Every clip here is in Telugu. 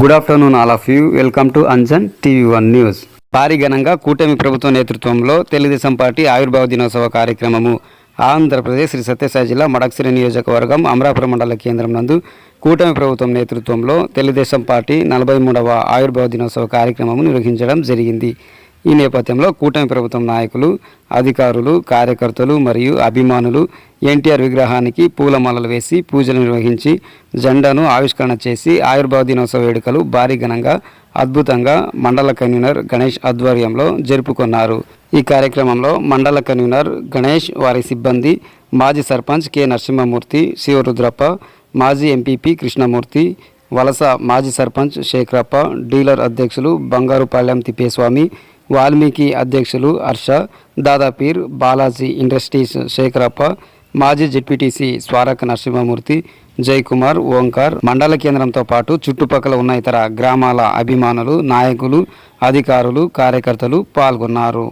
Good afternoon all of you. Welcome to Anjan TV1 news. భారీ ఘనంగా కూటమి ప్రభుత్వ నేతృత్వంలో తెలుగుదేశం పార్టీ ఆవిర్భావ దినోత్సవ కార్యక్రమము ఆంధ్రప్రదేశ్ శ్రీ సత్యసాయి జిల్లా మడకశిర నియోజకవర్గం అమరాపురం మండల కేంద్రం నందు కూటమి ప్రభుత్వం నేతృత్వంలో తెలుగుదేశం పార్టీ 43వ ఆవిర్భావ దినోత్సవ కార్యక్రమము నిర్వహించడం జరిగింది. ఈ నేపథ్యంలో కూటమి ప్రభుత్వం నాయకులు, అధికారులు, కార్యకర్తలు మరియు అభిమానులు ఎన్టీఆర్ విగ్రహానికి పూలమాలలు వేసి పూజలు నిర్వహించి జెండాను ఆవిష్కరణ చేసి ఆవిర్భావ దినోత్సవ వేడుకలు భారీ ఘనంగా అద్భుతంగా మండల కన్వీనర్ గణేష్ ఆధ్వర్యంలో జరుపుకున్నారు. ఈ కార్యక్రమంలో మండల కన్వీనర్ గణేష్, వారి సిబ్బంది, మాజీ సర్పంచ్ కె నరసింహమూర్తి, శివరుద్రప్ప, మాజీ ఎంపీపీ కృష్ణమూర్తి, వలస మాజీ సర్పంచ్ శేఖరప్ప, డీలర్ అధ్యక్షులు బంగారుపాళ్యం తిప్పేస్వామి, వాల్మీకి అధ్యక్షులు హర్ష, దాదాపీర్, బాలాజీ ఇండస్ట్రీస్ శేఖరప్ప, మాజీ జెడ్పీటీసీ స్వారక నరసింహమూర్తి, జయకుమార్, ఓంకార్, మండల కేంద్రంతో పాటు చుట్టుపక్కల ఉన్న ఇతర గ్రామాల అభిమానులు, నాయకులు, అధికారులు, కార్యకర్తలు పాల్గొన్నారు.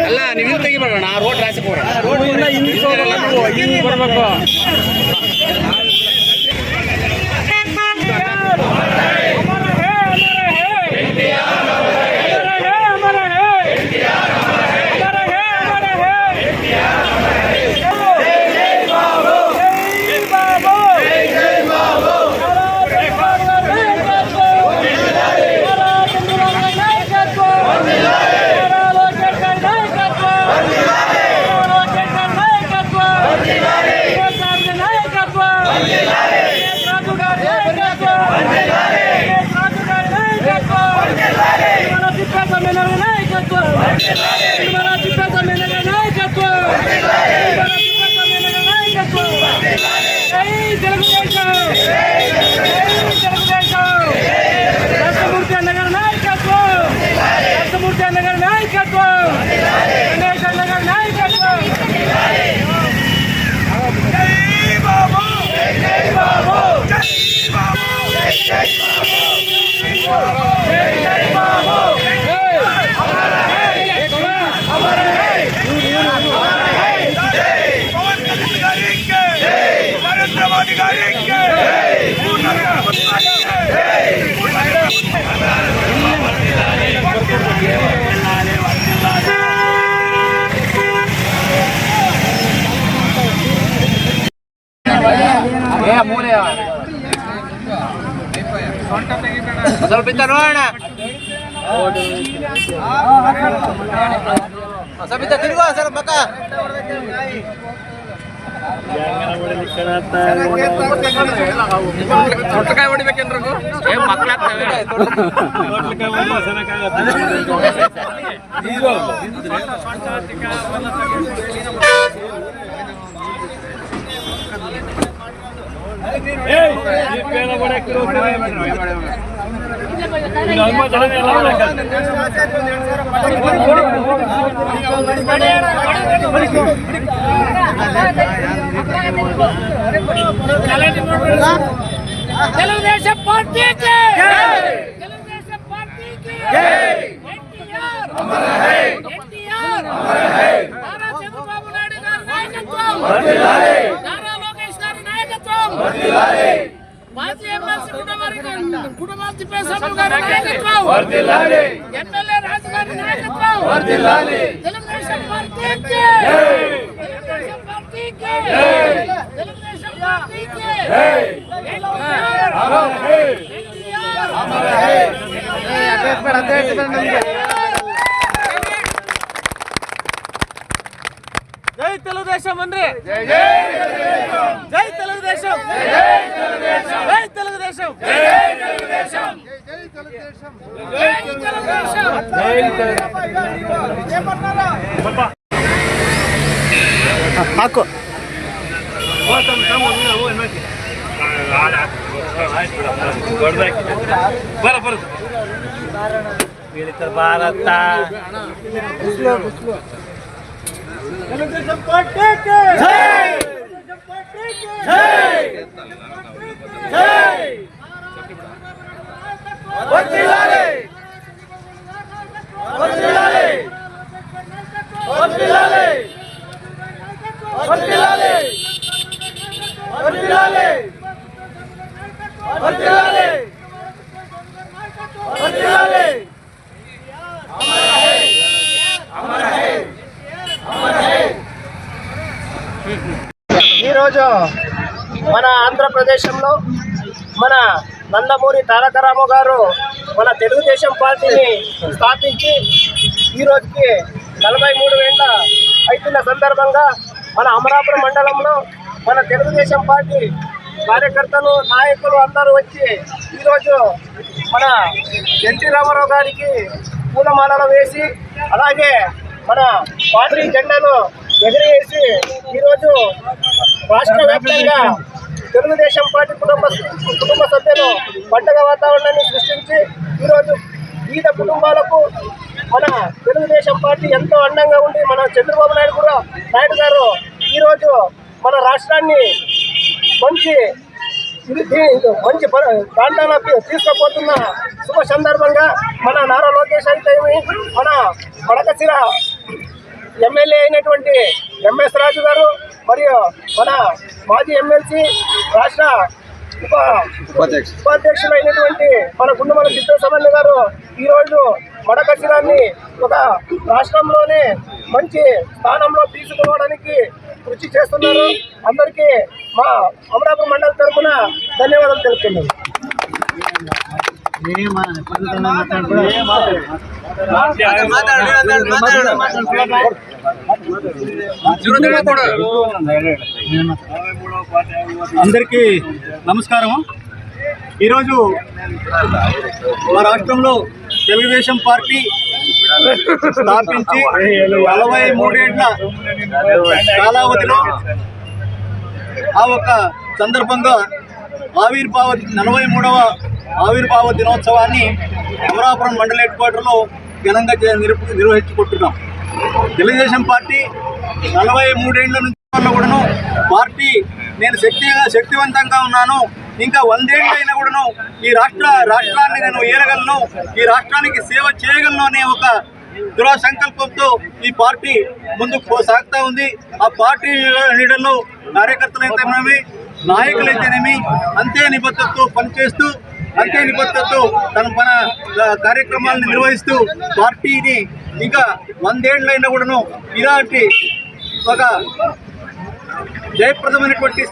ಅಲ್ಲ ನೀವು ತೆಗಿಬೇಡ ರೋಡ್ ರಾಸಿ ಸ್ವಲ್ಪ ನೋಡೋಣ ಸ್ವಲ್ಪ ತಿರುಗುವ ಸರ್ ಪಕ್ಕ ತೊಟ್ಟಕಾಯಿ ಹೊಡಿಬೇಕೇನ್ರಿ ಮಕ್ಕಳಾಗ್ತವೆ తెలుగుదేశం పార్టీకి తెలుగుదేశం పార్టీకి ఎన్టీఆర్ అమర్ హై ఎన్టీఆర్ అమర్ హై నారా చంద్రబాబు నాయుడు గారి నాయకత్వం వర్ధిల్లాలి నారా లోకేష్ గారి నాయకత్వం వర్ధిల్లాలి మాజీ ఎమ్మెల్సీ కుటుంబాల తిప్పేస్వామి గారి నాయకత్వం వర్ధిల్లాలి ఎమ్మెల్యే రాజు గారి నాయకత్వం వర్ధిల్లాలి తెలుగుదేశం పార్టీకి తెలుగుదేశం పార్టీకి తెలుగుదేశం జై తెలుగుదేశం అండి, జై తెలుగుదేశం, జై తెలుగుదేశం, భారత తెలుగుదేశం పార్టీకి జై, తెలుగుదేశం పార్టీకి జై, జై వర్ధిల్లాలి, వర్ధిల్లాలి, వర్ధిల్లాలి, వర్ధిల్లాలి, వర్ధిల్లాలి, వర్ధిల్లాలి, వర్ధిల్లాలి. ఈరోజు మన ఆంధ్రప్రదేశంలో మన నందమూరి తారక రామ గారు మన తెలుగుదేశం పార్టీని స్థాపించి ఈ రోజుకి 43 ఏళ్ళ అవుతున్న సందర్భంగా మన అమరాపురం మండలంలో మన తెలుగుదేశం పార్టీ కార్యకర్తలు నాయకులు అందరూ వచ్చి ఈరోజు మన ఎన్టీ రామారావు గారికి పూలమాలలు వేసి అలాగే మన పార్టీ జెండాను ఎగిరేసి ఈరోజు రాష్ట్ర వ్యాప్తంగా తెలుగుదేశం పార్టీ కుటుంబ సభ్యులు పండుగ వాతావరణాన్ని సృష్టించి ఈరోజు వివిధ కుటుంబాలకు మన తెలుగుదేశం పార్టీ ఎంతో అందంగా ఉండి మన చంద్రబాబు నాయుడు గారు ఈరోజు మన రాష్ట్రాన్ని మంచి దాంట్లో తీసుకుపోతున్న శుభ సందర్భంగా మన నారా లోకేష్ అయితే మన మడకశిర ఎమ్మెల్యే అయినటువంటి ఎంఎస్ రాజు గారు మరియు మన మాజీ ఎమ్మెల్సీ రాష్ట్ర ఉపాధ్యక్షులు అయినటువంటి మన గుండుమల చిత్తసమన్య గారు ఈరోజు మడకశిరాన్ని ఒక రాష్ట్రంలోనే మంచి స్థానంలో తీసుకోవడానికి కృషి చేస్తున్నారు. అందరికీ మా అమరాపురం మండలం తరఫున ధన్యవాదాలు తెలుపుతున్నాను. అందరికీ నమస్కారం. ఈరోజు మా రాష్ట్రంలో తెలుగుదేశం పార్టీ స్థాపించి 43 ఏళ్ల కాలావధిలో ఆ ఒక సందర్భంగా 43వ ఆవిర్భావ దినోత్సవాన్ని అమరాపురం మండల హెడ్ క్వార్టర్లో ఘనంగా నిర్వహించుకుంటున్నాం. తెలుగుదేశం పార్టీ 43 ఏళ్ల నుంచి కూడాను పార్టీ నేను శక్తివంతంగా ఉన్నాను, ఇంకా 100 ఏళ్ళు అయినా కూడాను ఈ రాష్ట్రాన్ని నేను ఏలగలను, ఈ రాష్ట్రానికి సేవ చేయగలను అనే ఒక దృఢ సంకల్పంతో ఈ పార్టీ ముందుకు సాగుతూ ఉంది. ఆ పార్టీ లీడర్లు కార్యకర్తలైతేనేమి నాయకులైతేనేమి అంతే నిబద్ధతతో పనిచేస్తూ అంతే నిబద్ధతతో మన కార్యక్రమాలను నిర్వహిస్తూ పార్టీని ఇంకా 100 ఏళ్ళైనా కూడాను ఇలాంటి ఒక జయప్రదమైనటువంటి.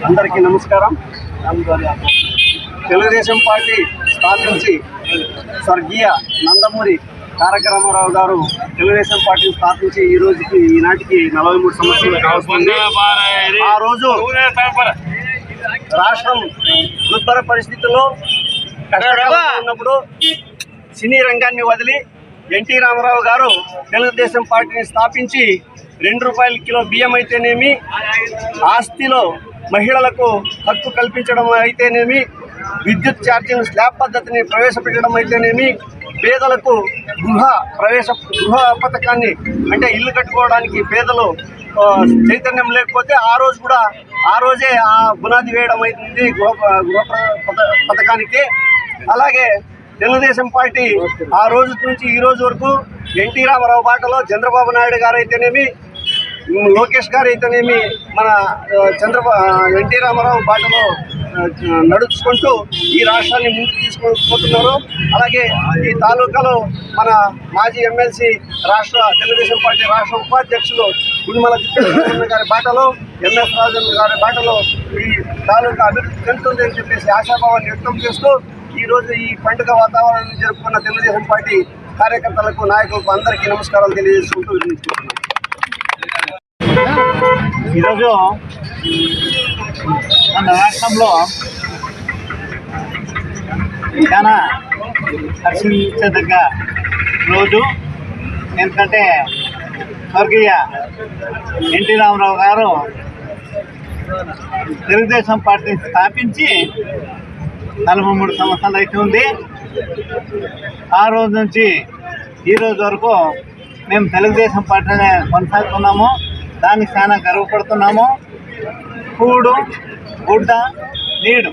అందరికీ నమస్కారం. తెలుగుదేశం పార్టీ స్థాపించి స్వర్గీయ నందమూరి తారక రామారావు గారు తెలుగుదేశం పార్టీని స్థాపించి ఈనాటికి 43 సంవత్సరాలు కావస్తుంది. ఆ రోజు రాష్ట్రం దుర్భర పరిస్థితుల్లో కష్టంగా ఉన్నప్పుడు సినీ రంగాన్ని వదిలి ఎన్టీ రామారావు గారు తెలుగుదేశం పార్టీని స్థాపించి 2 రూపాయల కిలో బియ్యం అయితేనేమి, ఆస్తిలో మహిళలకు హక్కు కల్పించడం అయితేనేమి, విద్యుత్ ఛార్జీల స్లాబ్ పద్ధతిని ప్రవేశపెట్టడం అయితేనేమి, పేదలకు గృహ పథకాన్ని అంటే ఇల్లు కట్టుకోవడానికి పేదలు చైతన్యం లేకపోతే ఆ రోజే ఆ పునాది వేయడం అవుతుంది గృహ పథకానికి. అలాగే తెలుగుదేశం పార్టీ ఆ రోజు నుంచి ఈ రోజు వరకు ఎన్టీ రామారావు బాటలో చంద్రబాబు నాయుడు గారు అయితేనేమి, లోకేష్ గారు అయితేనేమి మన ఎన్టీ రామారావు బాటలో నడుచుకుంటూ ఈ రాష్ట్రాన్ని ముందుకు తీసుకుపోతున్నారు. అలాగే ఈ తాలూకాలో మన మాజీ ఎమ్మెల్సీ తెలుగుదేశం పార్టీ రాష్ట్ర ఉపాధ్యక్షులు కుటుంబాల తిప్పేశ్వరన్న గారి బాటలో, ఎంఎస్ రాజన్ గారి బాటలో ఈ తాలూకా అభివృద్ధి చెందుతుంది అని చెప్పేసి ఆశాభావాన్ని వ్యక్తం చేస్తూ ఈరోజు ఈ పండుగ వాతావరణాన్ని జరుపుకున్న తెలుగుదేశం పార్టీ కార్యకర్తలకు, నాయకులకు అందరికీ నమస్కారాలు తెలియజేసుకుంటూ వినియోగించుకుంటున్నాను. ఈరోజు మన రాష్ట్రంలో చాలా హర్షించదగ్గ రోజు. ఎందుకంటే స్వర్గీయ ఎన్టీ రామారావు గారు తెలుగుదేశం పార్టీని స్థాపించి 43 సంవత్సరాలు అవుతుంది. ఆ రోజు నుంచి ఈ రోజు వరకు మేము తెలుగుదేశం పార్టీనే కొనసాగుతున్నాము. దానికి చాలా గర్వపడుతున్నాము. కూడు, గుడ్డ, నీడు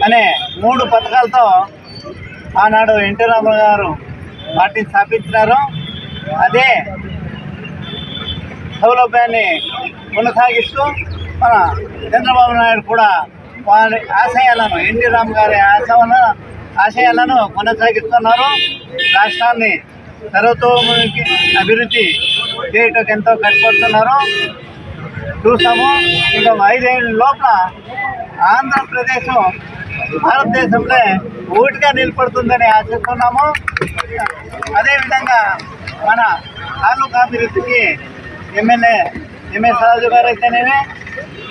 అనే 3 పథకాలతో ఆనాడు ఎన్టీ రామారావు గారు పార్టీని స్థాపించినారు. అదే సౌలభ్యాన్ని కొనసాగిస్తూ మన చంద్రబాబు నాయుడు కూడా వారి ఆశయాలను, ఎన్టీ రామ్ గారి ఆశయాలను కొనసాగిస్తున్నారు. రాష్ట్రాన్ని సర్వతోముఖి అభివృద్ధి చేయటం ఎంతో కష్టపడుతున్నారు. చూసాము. ఇంకా 5 ఏళ్ళ లోపల ఆంధ్రప్రదేశ్ భారతదేశంలో ఓటుగా నిలబడుతుందని ఆశిస్తున్నాము. అదేవిధంగా మన తాలూకా అభివృద్ధికి ఎమ్మెల్యే ఎంఎస్ రాజు గారు అయితేనేమి,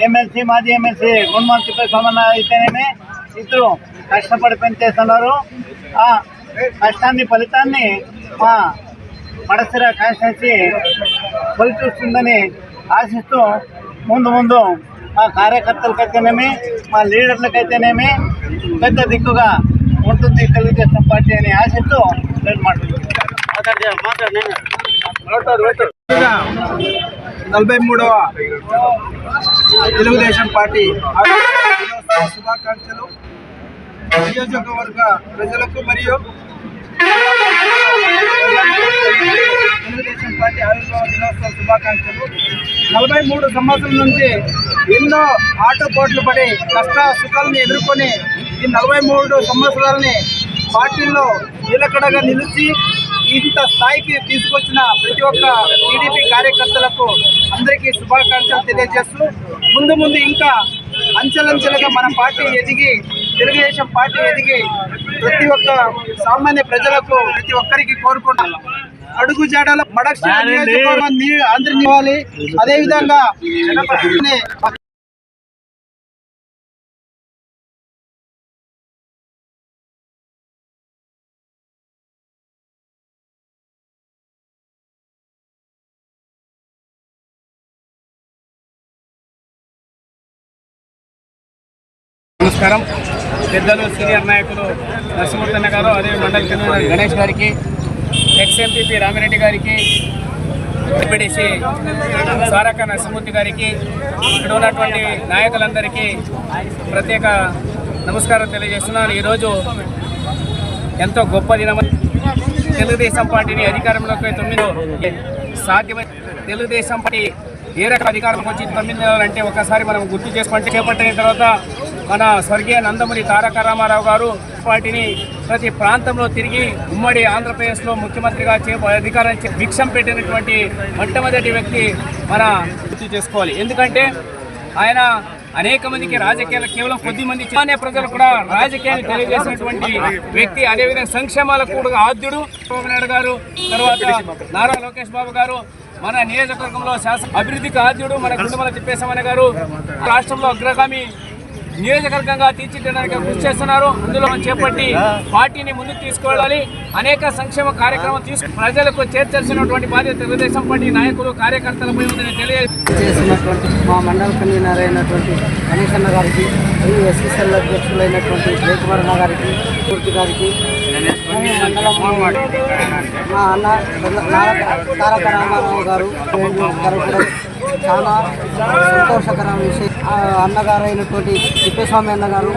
ఎమ్మెల్సీ మాజీ ఎమ్మెల్సీ గుణమంతి తిప్పేస్వామి అయితేనేమి ఇద్దరు కష్టపడి పనిచేస్తున్నారు. ఆ కష్టాన్ని, ఫలితాన్ని మా మడసిర కాన్స్టిట్యున్సీ ఫలి చూస్తుందని ఆశిస్తూ ముందు మా కార్యకర్తలకైతేనేమి, మా లీడర్లకైతేనేమి పెద్ద దిక్కుగా ఉంటుంది తెలుగుదేశం పార్టీ అని ఆశిస్తూ నేను మాట్లాడుతున్నాను. 43వ తెలుగుదేశం పార్టీ శుభాకాంక్షలు నియోజకవర్గ ప్రజలకు మరియు తెలుగుదేశం పార్టీ ఆవిర్భావ దినోత్సవ శుభాకాంక్షలు. 43 సంవత్సరాల నుంచి ఎన్నో ఆటపోట్లు పడి కష్ట సుఖాలను ఎదుర్కొని ఈ 43 సంవత్సరాలని పార్టీల్లో నిలకడగా నిలిచి ఇంత స్థాయికి తీసుకొచ్చిన ప్రతి ఒక్క టీడీపీ కార్యకర్తలకు అందరికీ శుభాకాంక్షలు తెలియజేస్తూ ముందు ఇంకా అంచెలంచెలుగా మన పార్టీ ఎదిగి, తెలుగుదేశం పార్టీ ఎదిగి ప్రతి ఒక్క సామాన్య ప్రజలకు, ప్రతి ఒక్కరికి కోరుకుంటున్నాం. అడుగు జాడల మడక్ష అందరినీ ఇవ్వాలి. అదేవిధంగా నమస్కారం. పెద్దలు సీనియర్ నాయకులు నరసింహన్న గారు, అదే మండలి కన్వీనర్ గణేష్ గారికి, ఎక్స్ ఎంపీపీ రామిరెడ్డి గారికి, ఎంపీడీసీ సారక నరసింహమూర్తి గారికి, ఇక్కడ ఉన్నటువంటి నాయకులందరికీ ప్రత్యేక నమస్కారం తెలియజేస్తున్నాను. ఈరోజు ఎంతో గొప్ప దినం. తెలుగుదేశం పార్టీని అధికారంలోకి 9 సాధ్యమైన తెలుగుదేశం పార్టీ ఏ రకం అధికారంలోకి వచ్చి 9 నెలలు అంటే ఒకసారి మనం గుర్తు చేసుకుంటే చేపట్టిన తర్వాత మన స్వర్గీయ నందమూరి తారక రామారావు గారు పార్టీని ప్రతి ప్రాంతంలో తిరిగి ఉమ్మడి ఆంధ్రప్రదేశ్లో ముఖ్యమంత్రిగా అధికారం భిక్షం పెట్టినటువంటి మొట్టమొదటి వ్యక్తి మన గుర్తు చేసుకోవాలి. ఎందుకంటే ఆయన అనేక మందికి రాజకీయాలు కేవలం కొద్ది మంది సామాన్య ప్రజలు కూడా రాజకీయాన్ని తెలియజేసినటువంటి వ్యక్తి. అదేవిధంగా సంక్షేమాలకు కూడా ఆద్యుడు చంద్రబాబు నాయుడు గారు, తర్వాత నారా లోకేష్ బాబు గారు మన నియోజకవర్గంలో అభివృద్ధికి ఆద్యుడు మన గుండమల తిప్పేస్వామి గారు రాష్ట్రంలో అగ్రగామి నియోజకవర్గంగా తీర్చిదిద్దడానికి కృషి చేస్తున్నారు. అందులో చేపట్టి పార్టీని ముందుకు తీసుకువెళ్ళాలి. అనేక సంక్షేమ కార్యక్రమాలు తీసుకుని ప్రజలకు చేర్చాల్సినటువంటి బాధ్యత తెలుగుదేశం పార్టీ నాయకులు, కార్యకర్తలపై ఉందని తెలియజేసినటువంటి మా మండల కన్వీనర్ అయినటువంటి గణేష్ అన్న గారికి, ఎస్ఎస్ఎల్ అధ్యక్షులైనటువంటి జయకుమార్ అన్న గారికి, పూర్తి గారికి, మా అన్న తారక రామారావు గారు జరపడం చాలా సంతోషకరమైన విషయం. అన్నగారు అయినటువంటి తిప్పేస్వామి అన్నగారు